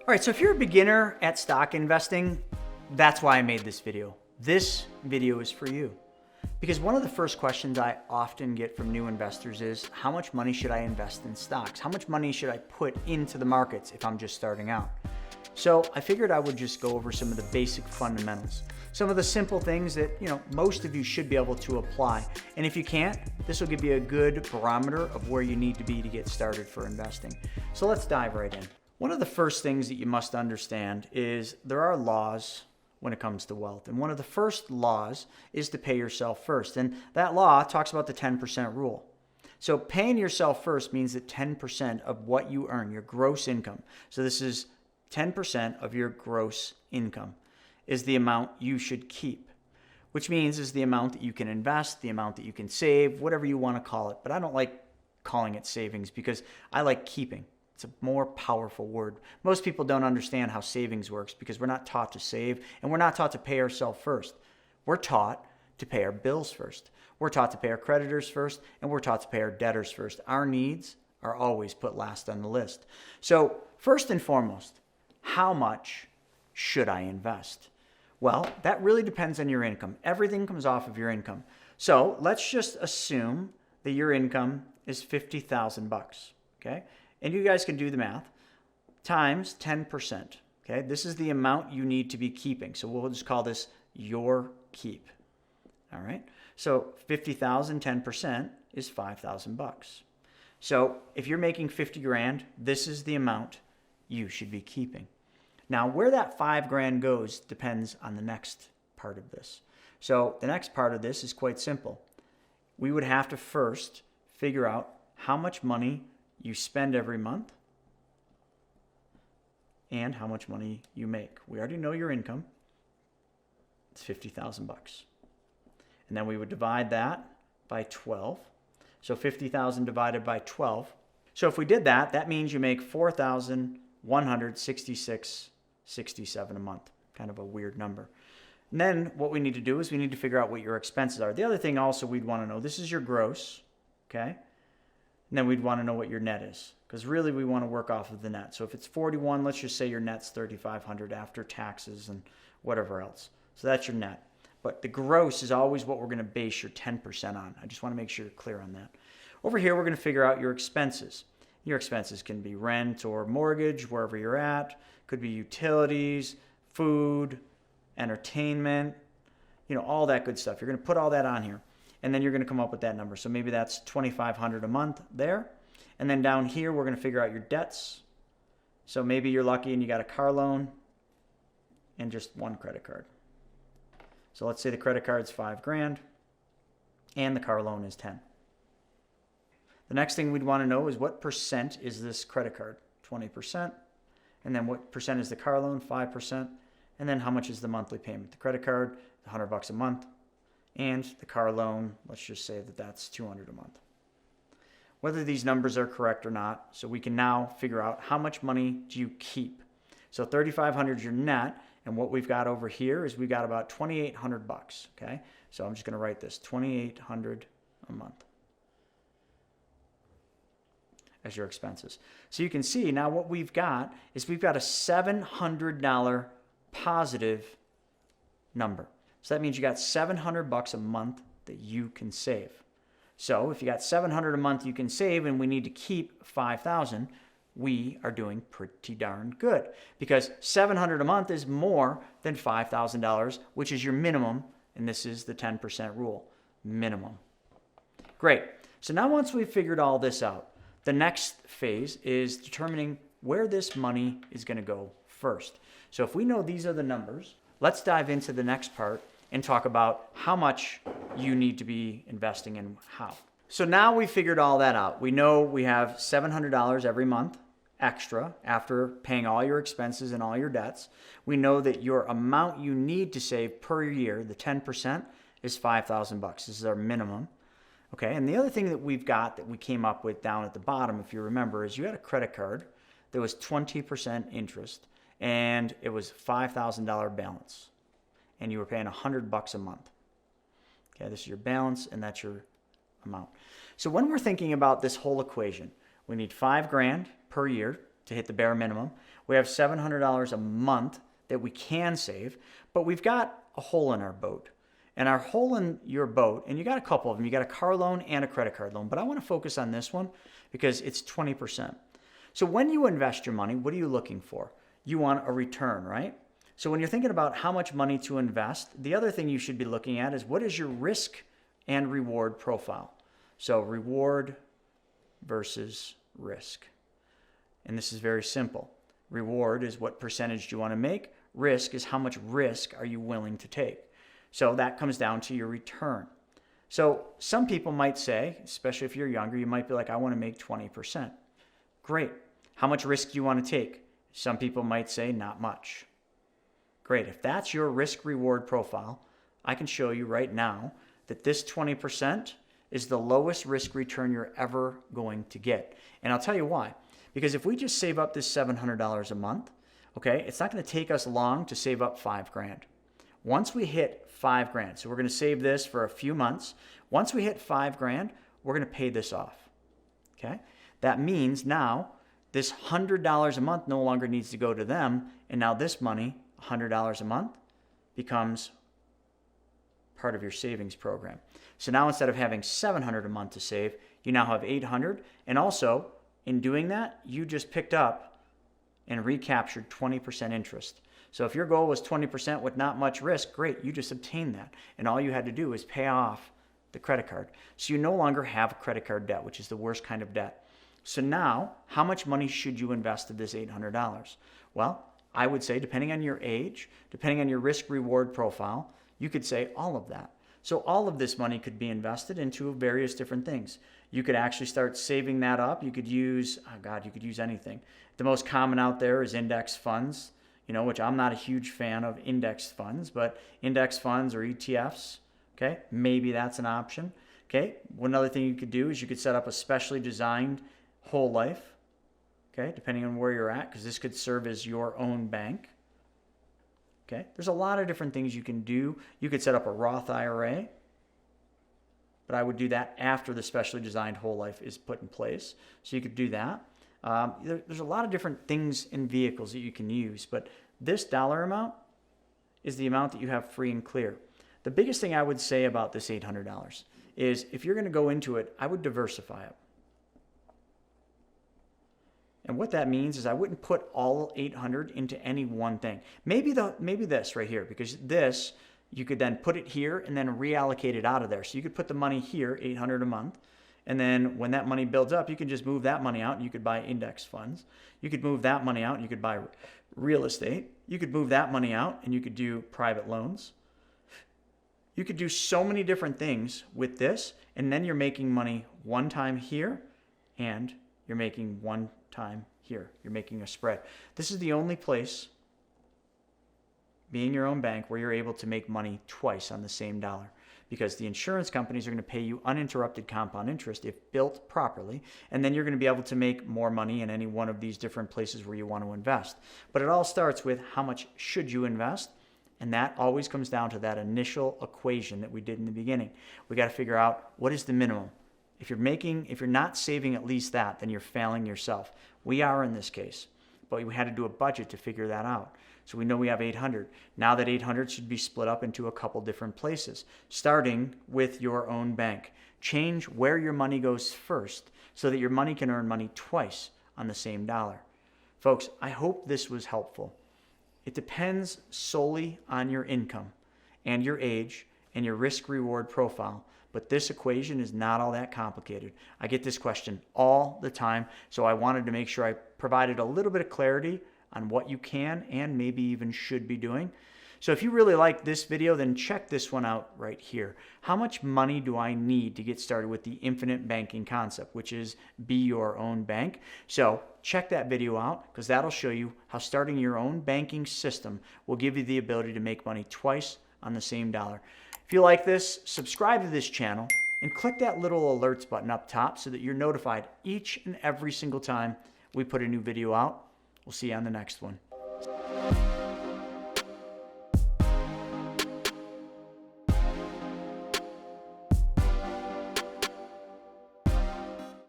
All right, so if you're a beginner at stock investing, that's why I made this video. This video is for you. Because one of the first questions I often get from new investors is, how much money should I invest in stocks? How much money should I put into the markets if I'm just starting out? So I figured I would just go over some of the basic fundamentals, some of the simple things that most of you should be able to apply. And if you can't, this will give you a good barometer of where you need to be to get started for investing. So let's dive right in. One of the first things that you must understand is there are laws when it comes to wealth. And one of the first laws is to pay yourself first. And that law talks about the 10% rule. So paying yourself first means that 10% of what you earn, your gross income, so this is 10% of your gross income, is the amount you should keep, which means is the amount that you can invest, the amount that you can save, whatever you want to call it. But I don't like calling it savings because I like keeping. It's a more powerful word. Most people don't understand how savings works because we're not taught to save and we're not taught to pay ourselves first. We're taught to pay our bills first. We're taught to pay our creditors first, and we're taught to pay our debtors first. Our needs are always put last on the list. So first and foremost, how much should I invest? Well, that really depends on your income. Everything comes off of your income. So let's just assume that your income is $50,000, okay? And you guys can do the math, times 10%, okay? This is the amount you need to be keeping. So we'll just call this your keep, all right? So 50,000, 10% is $5,000. So if you're making 50 grand, this is the amount you should be keeping. Now, where that 5 grand goes depends on the next part of this. So the next part of this is quite simple. We would have to first figure out how much money you spend every month and how much money you make. We already know your income. It's $50,000. And then we would divide that by 12. So 50,000 divided by 12. So if we did that, that means you make $4,166.67 a month. Kind of a weird number. And then what we need to do is we need to figure out what your expenses are. The other thing also we'd want to know, this is your gross, okay? And then we'd want to know what your net is, because really we want to work off of the net. So if it's 41, let's just say your net's 3,500 after taxes and whatever else. So that's your net. But the gross is always what we're going to base your 10% on. I just want to make sure you're clear on that. Over here, we're going to figure out your expenses. Your expenses can be rent or mortgage, wherever you're at. Could be utilities, food, entertainment, all that good stuff. You're going to put all that on here. And then you're going to come up with that number. So maybe that's $2,500 a month there. And then down here, we're going to figure out your debts. So maybe you're lucky and you got a car loan and just one credit card. So let's say the credit card's 5 grand and the car loan is 10. The next thing we'd want to know is what percent is this credit card? 20%. And then what percent is the car loan? 5%. And then how much is the monthly payment? The credit card, $100 a month. And the car loan, let's just say that that's $200 a month. Whether these numbers are correct or not, so we can now figure out how much money do you keep. So $3,500 is your net, and what we've got over here is we got about $2,800, okay? So I'm just going to write this, $2,800 a month as your expenses. So you can see now what we've got is we've got a $700 positive number. So that means you got $700 a month that you can save. So if you got $700 a month you can save and we need to keep $5,000, we are doing pretty darn good, because $700 a month is more than $5,000, which is your minimum, and this is the 10% rule, minimum. Great. So now once we've figured all this out, the next phase is determining where this money is going to go first. So if we know these are the numbers, let's dive into the next part and talk about how much you need to be investing and how. So now we figured all that out. We know we have $700 every month extra after paying all your expenses and all your debts. We know that your amount you need to save per year, the 10%, is $5,000. This is our minimum. Okay, and the other thing that we've got that we came up with down at the bottom, if you remember, is you had a credit card that was 20% interest and it was $5,000 balance. And you were paying $100 a month. Okay, this is your balance and that's your amount. So when we're thinking about this whole equation, we need 5 grand per year to hit the bare minimum. We have $700 a month that we can save, but we've got a hole in our boat. And our hole in your boat, and you got a couple of them, you got a car loan and a credit card loan, but I want to focus on this one because it's 20%. So when you invest your money, what are you looking for? You want a return, right? So when you're thinking about how much money to invest, the other thing you should be looking at is what is your risk and reward profile? So reward versus risk. And this is very simple. Reward is what percentage do you want to make. Risk is how much risk are you willing to take. So that comes down to your return. So some people might say, especially if you're younger, you might be like, I want to make 20%. Great. How much risk do you want to take? Some people might say, not much. Great. If that's your risk reward profile, I can show you right now that this 20% is the lowest risk return you're ever going to get. And I'll tell you why. Because if we just save up this $700 a month, okay, it's not going to take us long to save up $5,000. Once we hit $5,000, so we're going to save this for a few months. Once we hit $5,000, we're going to pay this off. Okay? That means now this $100 a month no longer needs to go to them, and now this money, $100 a month, becomes part of your savings program. So now instead of having $700 a month to save, you now have $800, and also in doing that, you just picked up and recaptured 20% interest. So if your goal was 20% with not much risk, great, you just obtained that. And all you had to do is pay off the credit card. So you no longer have a credit card debt, which is the worst kind of debt. So now, how much money should you invest of this $800? Well, I would say, depending on your age, depending on your risk reward profile, you could say all of that. So all of this money could be invested into various different things. You could actually start saving that up. You could use, you could use anything. The most common out there is index funds, which I'm not a huge fan of index funds, but index funds or ETFs, okay, maybe that's an option. Okay, one other thing you could do is you could set up a specially designed whole life, okay, depending on where you're at, because this could serve as your own bank. Okay, there's a lot of different things you can do. You could set up a Roth IRA, but I would do that after the specially designed whole life is put in place. So you could do that. There's a lot of different things and vehicles that you can use, but this dollar amount is the amount that you have free and clear. The biggest thing I would say about this $800 is if you're going to go into it, I would diversify it. And what that means is I wouldn't put all 800 into any one thing. Maybe this right here, because this, you could then put it here and then reallocate it out of there. So you could put the money here, 800 a month. And then when that money builds up, you can just move that money out and you could buy index funds. You could move that money out and you could buy real estate. You could move that money out and you could do private loans. You could do so many different things with this, and then you're making money one time here and you're making one time here. You're making a spread. This is the only place, being your own bank, where you're able to make money twice on the same dollar, because the insurance companies are going to pay you uninterrupted compound interest if built properly, and then you're going to be able to make more money in any one of these different places where you want to invest. But it all starts with how much should you invest, and that always comes down to that initial equation that we did in the beginning. We got to figure out what is the minimum. If you're not saving at least that, then you're failing yourself. We are in this case, but we had to do a budget to figure that out. So we know we have 800. Now that 800 should be split up into a couple different places, starting with your own bank. Change where your money goes first so that your money can earn money twice on the same dollar. Folks, I hope this was helpful. It depends solely on your income and your age and your risk reward profile. But this equation is not all that complicated. I get this question all the time, so I wanted to make sure I provided a little bit of clarity on what you can and maybe even should be doing. So if you really like this video, then check this one out right here. How much money do I need to get started with the infinite banking concept, which is be your own bank? So check that video out, because that'll show you how starting your own banking system will give you the ability to make money twice on the same dollar. If you like this, subscribe to this channel and click that little alerts button up top so that you're notified each and every single time we put a new video out. We'll see you on the next one.